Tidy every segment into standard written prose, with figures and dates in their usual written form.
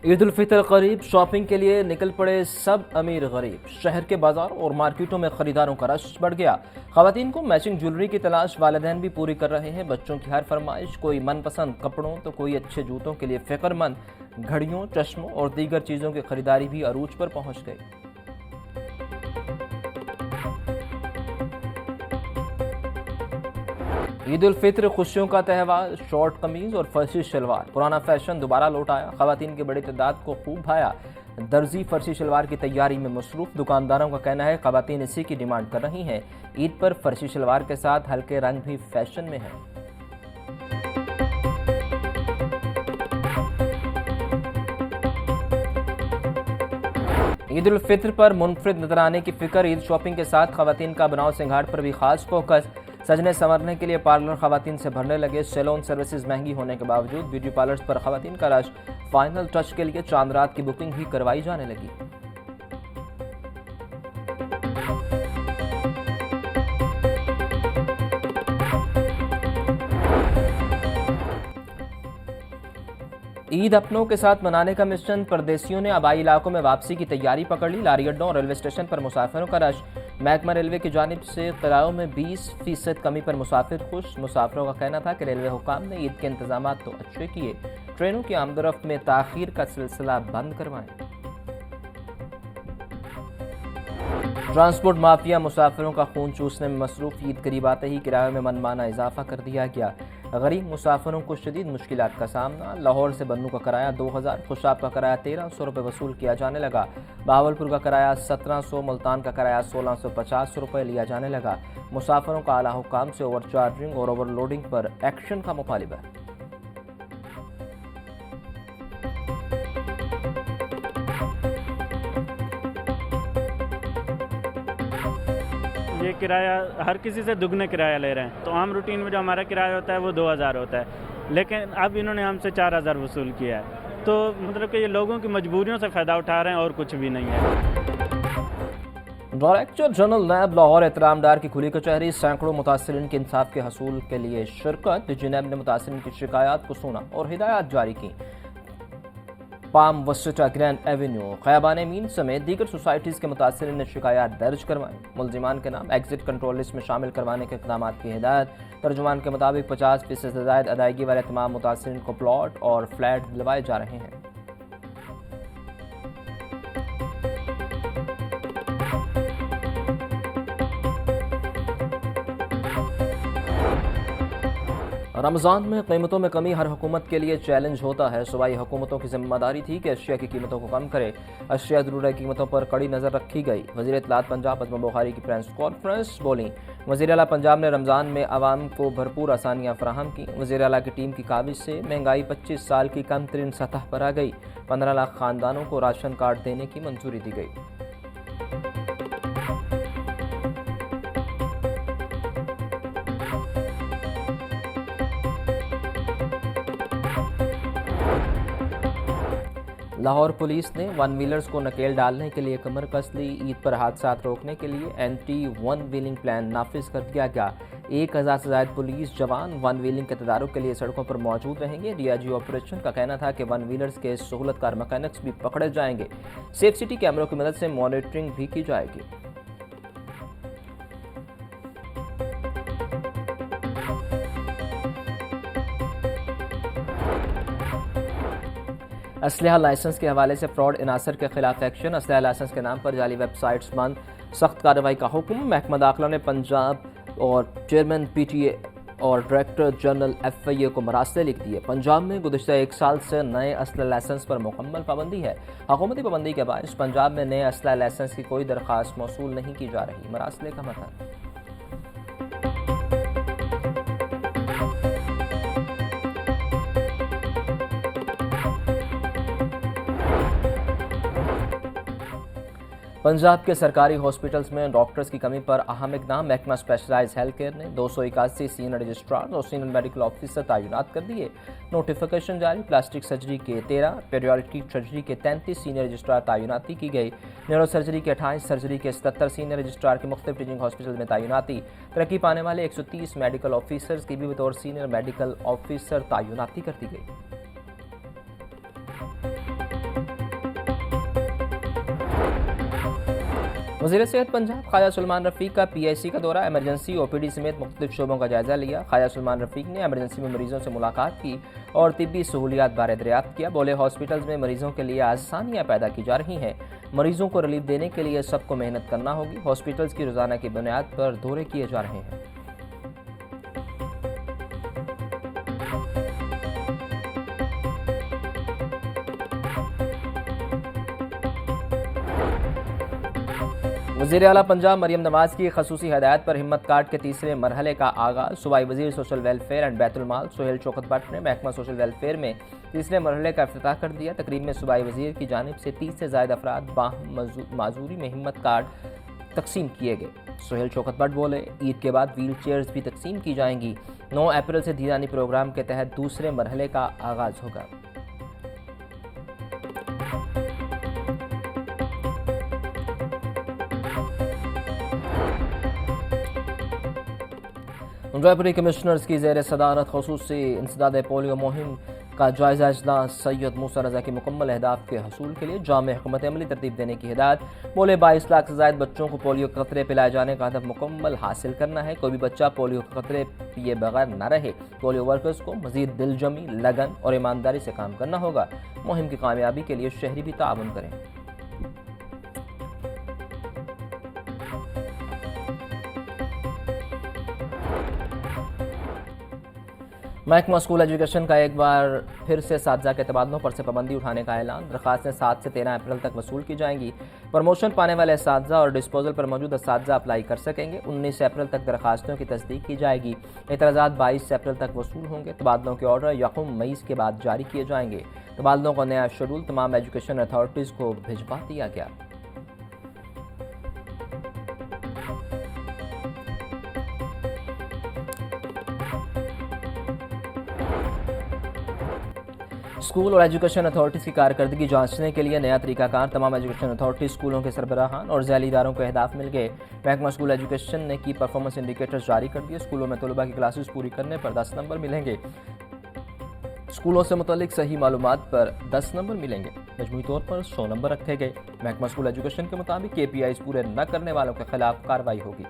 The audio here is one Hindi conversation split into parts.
ईद उल फितर करीब, शॉपिंग के लिए निकल पड़े सब अमीर गरीब। शहर के बाजार और मार्केटों में खरीदारों का रश बढ़ गया। खवातीन को मैचिंग ज्वेलरी की तलाश वालिदैन भी पूरी कर रहे हैं। बच्चों की हर फरमाइश, कोई मनपसंद कपड़ों तो कोई अच्छे जूतों के लिए फिक्रमंद। घड़ियों, चश्मों और दीगर चीज़ों की खरीदारी भी अरूज पर पहुंच गई। ईद उल फित्र खुशियों का त्यौहार। शॉर्ट कमीज और फर्सी शलवार, पुराना फैशन दोबारा लौट आया। खवातीन की बड़ी तादाद को खूब भाया। दर्जी फर्सी शलवार की तैयारी में मसरूफ। दुकानदारों का कहना है खवातीन इसी की डिमांड कर रही हैं। ईद पर फर्सी शलवार के साथ हल्के रंग भी फैशन में है। ईद उल फित्र पर मुनफरिद नजर आने की फिक्र। ईद शॉपिंग के साथ खवातीन का बनाव सिंगार पर भी खास फोकस। सजने संवरने के लिए पार्लर खवातीन से भरने लगे। सैलून सर्विसेज महंगी होने के बावजूद ब्यूटी पार्लर्स पर खवातीन का रश। फाइनल टच के लिए चांद रात की बुकिंग भी करवाई जाने लगी। ईद अपनों के साथ मनाने का मिशन। परदेशियों ने आबाई इलाकों में वापसी की तैयारी पकड़ ली। लारी अड्डों और रेलवे स्टेशन पर मुसाफिरों का रश। महकमा रेलवे की जानिब से किरायों में 20% कमी पर मुसाफिर खुश। मुसाफिरों का कहना था कि रेलवे हुकाम ने ईद के इंतजाम तो अच्छे किए, ट्रेनों की आमदरफ्त में ताखीर का सिलसिला बंद करवाएं। ट्रांसपोर्ट माफिया मुसाफिरों का खून चूसने में मसरूफ। ईद करीब आते ही किरायों में मनमाना इजाफा कर दिया गया। गरीब मुसाफिरों को शदीद मुश्किलात का सामना। लाहौर से बन्नू का किराया 2000, खुशाब का किराया 1300 रुपये वसूल किया जाने लगा। बहावलपुर का किराया 1700, मुल्तान का किराया 1650 रुपये लिया जाने लगा। मुसाफिरों का आला हुकाम से ओवरचार्जिंग और ओवरलोडिंग पर एक्शन का मुतालिबा। ये किराया हर किसी से दुगने किराया ले रहे हैं। तो आम रूटीन में जो हमारा किराया होता है वो 2000 होता है, लेकिन अब इन्होंने हमसे 4000 वसूल किया है। तो मतलब कि ये लोगों की मजबूरियों से फ़ायदा उठा रहे हैं और कुछ भी नहीं है। डायरेक्टर जनरल नैब लाहौर एहतराम डार की खुली कचहरी। सैकड़ों मुतासरीन के इंसाफ के हसूल के लिए शिरकत। डिजी नैब ने मुतासरीन की शिकायत को सुना और हिदायत जारी की। Palm Vista, Grand Avenue, Khayaban मीन समेत दीगर सोसाइटीज़ के मुतासरीन ने शिकायत दर्ज करवाई। मुलजिमान के नाम एग्जिट कंट्रोल लिस्ट में शामिल करवाने के इक़दाम की हिदायत। तर्जुमान के मुताबिक 50% से ज़ायद अदायगी वाले तमाम मुतासरीन को प्लॉट और फ्लैट दिलवाए जा रहे हैं। रमज़ान में कीमतों में कमी हर हुकूमत के लिए चैलेंज होता है। सूबाई हुकूमतों की जिम्मेदारी थी कि अशिया की कीमतों को कम करे। अशिया ज़रूरी कीमतों पर कड़ी नज़र रखी गई। वज़ीर इत्तलात पंजाब अज़मा बुखारी की प्रेस कॉन्फ्रेंस बोली। वज़ीर आला पंजाब ने रमज़ान में आवाम को भरपूर आसानियाँ फराहम की। वज़ीर आला की टीम की काविश से महंगाई 25 साल की कम तरीन सतह पर आ गई। 15 लाख ख़ानदानों को राशन कार्ड देने की मंजूरी दी गई। लाहौर पुलिस ने वन व्हीलर्स को नकेल डालने के लिए कमर कस ली। ईद पर हादसा रोकने के लिए एंटी वन व्हीलिंग प्लान नाफिज कर दिया गया। 1000 से ज़ायद पुलिस जवान वन व्हीलिंग के तदारुक के लिए सड़कों पर मौजूद रहेंगे। डीआईजी ऑपरेशन का कहना था कि वन व्हीलर्स के सहूलतकार मैकेनिक्स भी पकड़े जाएंगे। सेफ सिटी कैमरों की मदद से मॉनिटरिंग भी की जाएगी। असलहा लाइसेंस के हवाले से फ्रॉड इनासर के खिलाफ एक्शन। असलहा लाइसेंस के नाम पर जाली वेबसाइट्स बंद, सख्त कार्रवाई का हुक्म। महकमा दाखिला ने पंजाब और चेयरमैन पीटीए और डायरेक्टर जनरल एफआईए को मरासले लिख दिए। पंजाब में गुज़िश्ता 1 साल से नए असलहा लाइसेंस पर मुकम्मल पाबंदी है। हुकूमती पाबंदी के बायस पंजाब में नए असलहा लाइसेंस की कोई दरख्वास्त मौसूल नहीं की जा रही। मरासले का मतलब पंजाब के सरकारी हॉस्पिटल्स में डॉक्टर्स की कमी पर अहम इकदाम। महकमा स्पेशलाइज हेल्थ केयर ने 281 सीनियर रजिस्ट्रार और सीनियर मेडिकल ऑफिसर तैनात कर दिए। नोटिफिकेशन जारी। प्लास्टिक सर्जरी के 13, पेडियाट्रिक सर्जरी के 33 सीनियर रजिस्ट्रार तैनाती की गई। न्यूरो सर्जरी के 28, सर्जरी के 77 सीनियर रजिस्ट्रार की मुख्तलिफ टीचिंग हॉस्पिटल में तैनाती। तरक्की पाने वाले 130 मेडिकल ऑफिसर्स की भी बतौर सीनियर मेडिकल ऑफिसर तैनाती कर दी गई। वज़ीर सेहत पंजाब ख्वाजा सलमान रफ़ीक का PIC का दौरा, इमरजेंसी OPD समेत मुख्तलिफ शोबों का जायजा लिया। ख्वाजा सलमान रफ़ीक ने इमरजेंसी में मरीजों से मुलाकात की और तिब्बी सहूलियात बारे दरियाफ्त किया। बोले, हॉस्पिटल्स में मरीजों के लिए आसानियाँ पैदा की जा रही हैं। मरीजों को रिलीफ देने के लिए सबको मेहनत करना होगी। हॉस्पिटल्स की रोज़ाना की बुनियाद पर दौरे किए जा रहे हैं। वज़ीर आला पंजाब मरियम नवाज की खसूसी हदायत पर हिम्मत कार्ड के तीसरे मरहले का आगाज़। सूबाई वज़ीर सोशल वेलफेयर एंड बैतुल माल सुहेल शौकत भट्ट ने महकमा सोशल वेलफेयर में तीसरे मरहले का इफ्तिताह कर दिया। तकरीब में सूबाई वज़ीर की जानिब से 30 से ज़ायद अफराद माजूरी में हिम्मत कार्ड तकसीम किए गए। सुहेल शौकत भट्ट बोले, ईद के बाद व्हील चेयर्स भी तकसीम की जाएंगी। 9 अप्रैल से दीदानी प्रोग्राम के तहत दूसरे मरहले का आगाज़ होगा। जयपुरी कमिश्नर्स की ज़ेर सदारत ख़ुसूसी इंसदाद पोलियो मुहिम का जायज़ा इजलास। सैयद मूसा रज़ा की मुकम्मल अहदाफ के हसूल के लिए जामे हुकूमत अमली तरतीब देने की हिदायत। बोले, 22 लाख से ज़ायद बच्चों को पोलियो के क़तरे पिलाए जाने का हदफ मुकम्मल हासिल करना है। कोई भी बच्चा पोलियो के क़तरे पिए बगैर न रहे। पोलियो वर्कर्स को मज़ीद दिलजमी, लगन और ईमानदारी से काम करना होगा। मुहिम की कामयाबी के लिए शहरी भी ताउन करें। महकमा स्कूल एजुकेशन का एक बार फिर से साथी के तबादलों पर से पाबंदी उठाने का ऐलान। दरखास्तें 7 से 13 अप्रैल तक वसूल की जाएंगी। प्रमोशन पाने वाले साथी और डिस्पोजल पर मौजूद साथी अप्लाई कर सकेंगे। 19 अप्रैल तक दरखास्तों की तस्दीक की जाएगी। एतराज़ात 22 अप्रैल तक वसूल होंगे। तबादलों के ऑर्डर 1 मई के बाद जारी किए जाएंगे। तबादलों का नया शेड्यूल तमाम एजुकेशन अथॉरिटीज़ को भिजवा दिया गया। स्कूल और एजुकेशन अथॉरिटीज़ की कारकर्दगी जांचने के लिए नया तरीकाकार। तमाम एजुकेशन अथॉरिटी स्कूलों के सरबराहान और ज़ैली इदारों को अहदाफ मिल गए। महकमा स्कूल एजुकेशन ने की परफॉर्मेंस इंडिकेटर्स जारी कर दिए। स्कूलों में तलबा की क्लासेस पूरी करने पर 10 नंबर मिलेंगे। स्कूलों से मुतल्लिक सही मालूमात पर 10 नंबर मिलेंगे। मजमूई तौर पर 100 नंबर रखे गए। महकमा स्कूल एजुकेशन के मुताबिक KPIs पूरे न करने वालों के खिलाफ कार्रवाई होगी।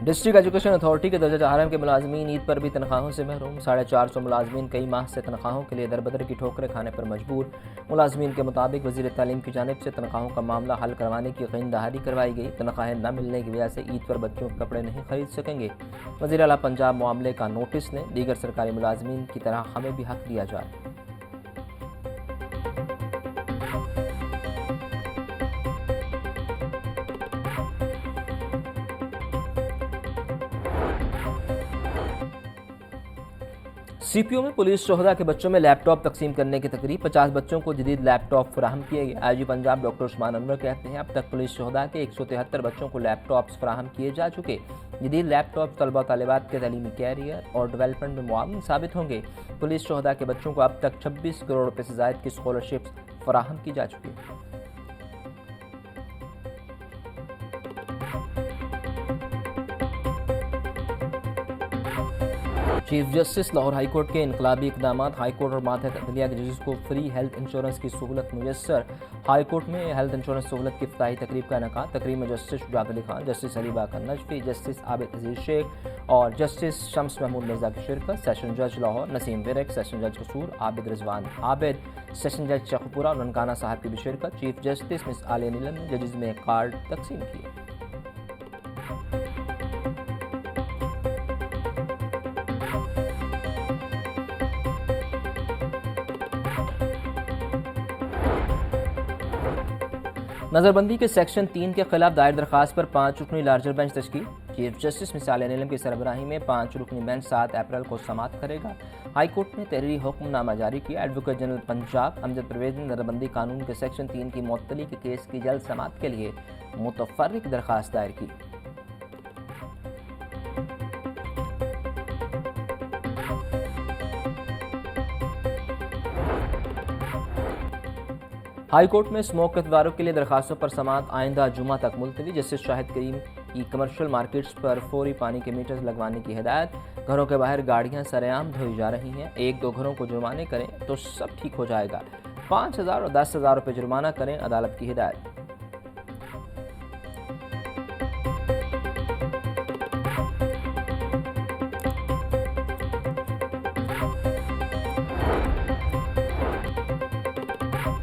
डिस्ट्रिक्ट एजुकेशन अथॉरिटी के दर्जा चारम के मुलाजमीन ईद पर भी तनख्वाहों से महरूम। 450 मुलाजमीन कई माह से तनख्वाहों के लिए दरबदर की ठोकरें खाने पर मजबूर। मुलाजमीन के मुताबिक वज़ीर तालीम की जानिब से तनख्वाहों का मामला हल करवाने की यकीन दहानी करवाई गई। तनख्वाहें न मिलने की वजह से ईद पर बच्चों के कपड़े नहीं खरीद सकेंगे। वज़ीर आला पंजाब मामले का नोटिस लें। दीगर सरकारी मुलाजमीन की तरह हमें भी हक दिया जाए। CPO में पुलिस शोहदा के बच्चों में लैपटॉप तकसीम करने की तकरीब। 50 बच्चों को जदीद लैपटॉप फराहम किए गए। IG पंजाब डॉक्टर उस्मान अनवर कहते हैं, अब तक पुलिस शोहदा के 173 बच्चों को लैपटॉप्स फराहम किए जा चुके। जदीद लैपटॉप तलबा तालिबात के तलीमी कैरियर और डेवलपमेंट में मुआवन साबित होंगे। पुलिस शोहदा के बच्चों को अब तक 26 करोड़ रुपये से ज़ायद की स्कॉलरशिप फराहम की जा चुकी। Chief justice Lahore high court के इनकलाबी इकदाम। हाई कोर्ट और मातहत अदलिया के जजेस को फ्री हेल्थ इंश्योरेंस की सहूलत मुयस्सर। हाई कोर्ट में हेल्थ इंश्योरेंस सहूलत की इफ्ताही तकरीब का इनेकाद। तकरीब में जस्टिस शुजात अली खान, जस्टिस अली बाकर नजफी, जस्टिस आबिद अजीज शेख और जस्टिस शम्स महमूद मिर्जा की शिरकत। सेशन जज लाहौर नसीम विरक, सेशन जज कसूर आबिद रिजवान आबिद, सेशन जज शेखपुरा और ननकाना साहब की भी शिरकत। चीफ जस्टिस मिस आलिया नीलम ने जजेस में कार्ड तकसीम किए। नज़रबंदी के सेक्शन 3 के खिलाफ दायर दरखास्त पर 5 रुकनी लार्जर बेंच तश्कील। Chief justice Miss Aalia Neelum की सरबराही में 5 रुकनी बेंच 7 अप्रैल को समाअत करेगा। हाई कोर्ट ने तहरीरी हुक्मनामा जारी किया। एडवोकेट जनरल पंजाब अमजद परवेज ने नज़रबंदी कानून के सेक्शन 3 की मुअत्तली के केस की जल्द समाअत के लिए मुतफर्रिक दरखास्त दायर की। हाई कोर्ट में स्मोक के तदारुक के लिए दरखास्तों पर समाअत आइंदा जुमा तक मुलतवी। जस्टिस शाहिद करीम की कमर्शियल मार्केट्स पर फौरी पानी के मीटर्स लगवाने की हिदायत। घरों के बाहर गाड़ियां सरेआम धोई जा रही हैं। 1-2 घरों को जुर्माने करें तो सब ठीक हो जाएगा। 5,000 और 10,000 रुपये जुर्माना करें, अदालत की हिदायत।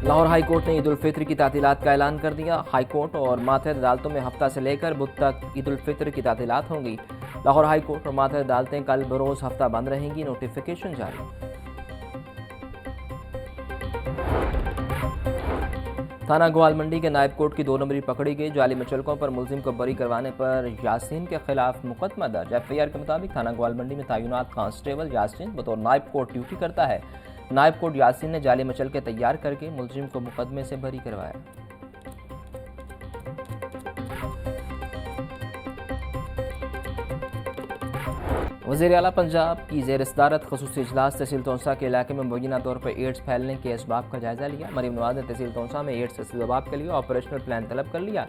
लाहौर हाई कोर्ट ने ईद उल फित्र की तातीलात का ऐलान कर दिया। हाई कोर्ट और मातहत अदालतों में हफ्ता से लेकर बुध तक ईद उल फित्र की तातीलात होंगी। लाहौर हाई कोर्ट और मातहत अदालतें कल बरोज़ हफ्ता बंद रहेंगी। नोटिफिकेशन जारी। थाना ग्वालमंडी के नायब कोर्ट की 2 नंबरी पकड़ी गई। जाली मचलकों पर मुलजिम को बरी करवाने पर यासीन के खिलाफ मुकदमा दर्ज। FIR के मुताबिक थाना ग्वालमंडी में तैनात कांस्टेबल यासीन बतौर नायब कोर्ट ड्यूटी करता है। नायब कोर्ट यासीन ने जाली मचल के तैयार करके मुलजिम को मुकदमे से बरी करवाया। वज़ीर आला पंजाब की ज़ेर सदारत ख़ुसूसी इजलास तहसील तौसा के इलाके में मुबैना तौर पर एड्स फैलने के असबाब का जायजा लिया। मरीम नवाज ने तहसील तौसा में एड्स से जवाब के लिए ऑपरेशनल प्लान तलब कर लिया।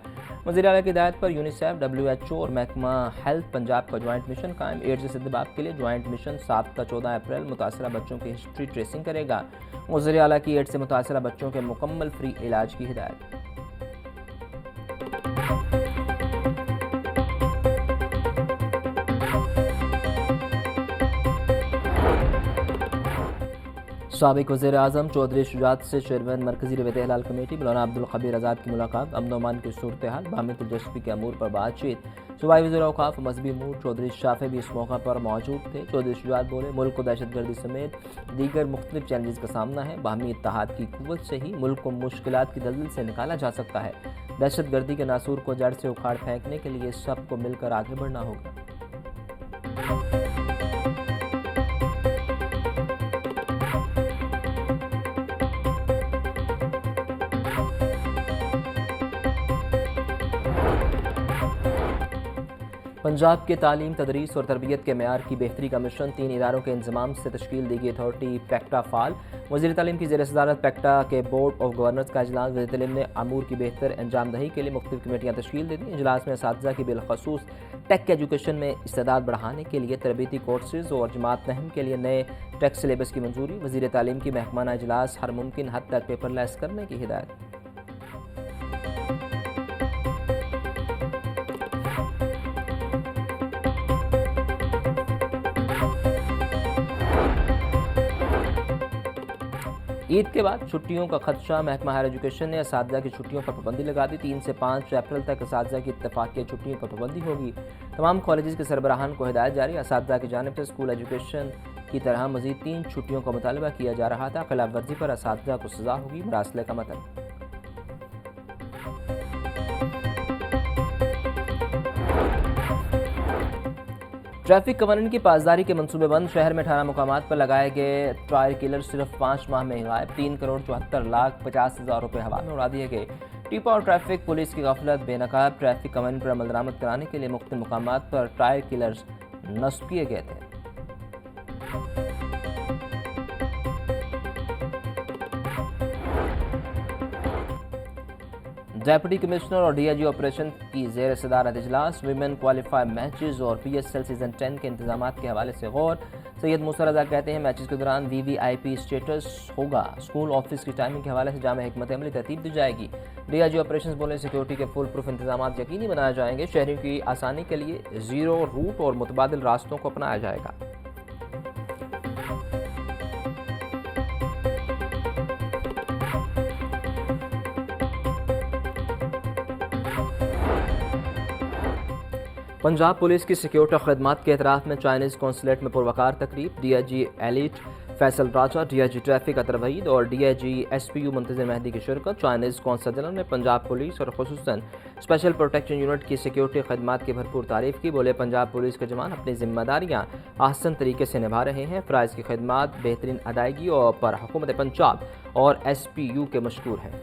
वज़ीर आला की हिदायत पर यूनिसेफ, WHO और महकमा हेल्थ पंजाब का ज्वाइंट मिशन कायम। एड्स से जवाब के लिए ज्वाइंट मिशन 7 का 14 अप्रैल मुतासरा बच्चों की हिस्ट्री ट्रेसिंग करेगा। वज़ीर आला की एड्स से मुतासरा बच्चों के मुकम्मल फ्री इलाज की हिदायत। साबिक वज़ीर आज़म चौधरी शुजात से चेयरमैन मरकजी रवैयत हलाल कमेटी मौलाना अब्दुल खबीर आज़ाद की मुलाकात। अमन अमान की सूरत हाल, बाहमी दिलचस्पी के अमूर पर बातचीत। सूबाई वज़ीर औक़ाफ़ मजहबी अमूर चौधरी शाफे भी इस मौका पर मौजूद थे। चौधरी शुजात बोले, मुल्क को दहशतगर्दी समेत दीगर मुख्तलिफ चैलेंजेस का सामना है। बाहमी इत्तेहाद की क़ुव्वत से ही मुल्क को मुश्किलात की दलदल से निकाला जा सकता है। दहशतगर्दी के नासूर को जड़ से उखाड़ फेंकने के लिए सबको मिलकर आगे बढ़ना होगा। पंजाब के तालीम, तदरीस और तरबियत के मेयार की बेहतरी का मिशन 3 इदारों के इंतजाम से तश्कील दी गई अथॉरिटी पैक्टा फाल। वज़ीर तालीम की ज़ेर सदारत पैक्टा के बोर्ड ऑफ गवर्नर्स का इजलास। वज़ीर तालीम ने अमूर की बेहतर अंजाम दही के लिए मुख्तलिफ कमेटियाँ तश्कील दे दी। इजलास में असातिज़ा की बिलखसूस टेक एजुकेशन में इस्तेदाद बढ़ाने के लिए तरबीती कोर्सेज और जमात नहम के लिए नए टेक सिलेबस की मंजूरी। वज़ीर तालीम की महकमाना इजलास हर मुमकिन हद तक पेपरलेस करने की हिदायत। ईद के बाद छुट्टियों का खदशा। महकमा हायर एजुकेशन ने असातिज़ा की छुट्टियों पर पाबंदी लगा दी। 3 से 5 अप्रैल तक असातिज़ा की इत्तफाक़ी छुट्टियों पर पाबंदी होगी। तमाम कॉलेजेस के सरबराहान को हिदायत जारी। असातिज़ा की जानिब से स्कूल एजुकेशन की तरह मज़ीद 3 छुट्टियों का मुतालबा किया जा रहा था। खिलाफ वर्जी पर असातिज़ा को सज़ा होगी। मरासले का मतन। ट्रैफिक कवानीन की पासदारी के मंसूबेबंद। शहर में 18 मुकामात पर लगाए गए टायर किलर सिर्फ 5 माह में गायब। 3,74,50,000 रुपये हवा में उड़ा दिए गए। टिपा और ट्रैफिक पुलिस की गफलत बेनकाब। ट्रैफिक कवानीन पर अमल दरामद कराने के लिए मुख्तलिफ मुकामात पर टायर किलर्स नस्ब किए गए थे। डेप्यूटी कमिश्नर और DIG ऑपरेशन की ज़ेर सदारत इजलास। वीमेन क्वालिफाई मैचेस और PSL सीज़न 10 के इंतजामात के हवाले से गौर। सैयद मूसा रज़ा कहते हैं मैचेस के दौरान VVIP स्टेटस होगा। स्कूल ऑफिस की टाइमिंग के हवाले से जामे हिकमत अमली तरतीब दी जाएगी। DIG ऑपरेशन बोले, सिक्योरिटी के फुल प्रूफ इंतजाम यकीनी बनाए जाएंगे। शहरियों की आसानी के लिए ज़ीरो रूट और मुतबादिल रास्तों को अपनाया जाएगा। पंजाब पुलिस की सिक्योरिटी खदमात के एतराफ़ में चाइनीज़ कौंसलेट में पुरवकार तकरीब। DIG एलिट फैसल राजा, DIG ट्रैफिक अतर वहीद और DIG SPU मुंतज़िर मेहदी की शिरकत। चाइनीज़ कौंसल जनरल ने पंजाब पुलिस और खुसूसन स्पेशल प्रोटेक्शन यूनिट की सिक्योरिटी खदमात की भरपूर तारीफ़ की। बोले, पंजाब पुलिस के जवान अपनी जिम्मेदारियाँ आसान तरीके से निभा रहे हैं। फ़राइज़ की खदमात बेहतरीन अदायगी और पर हुकूमत पंजाब और SPU के मशकूर हैं।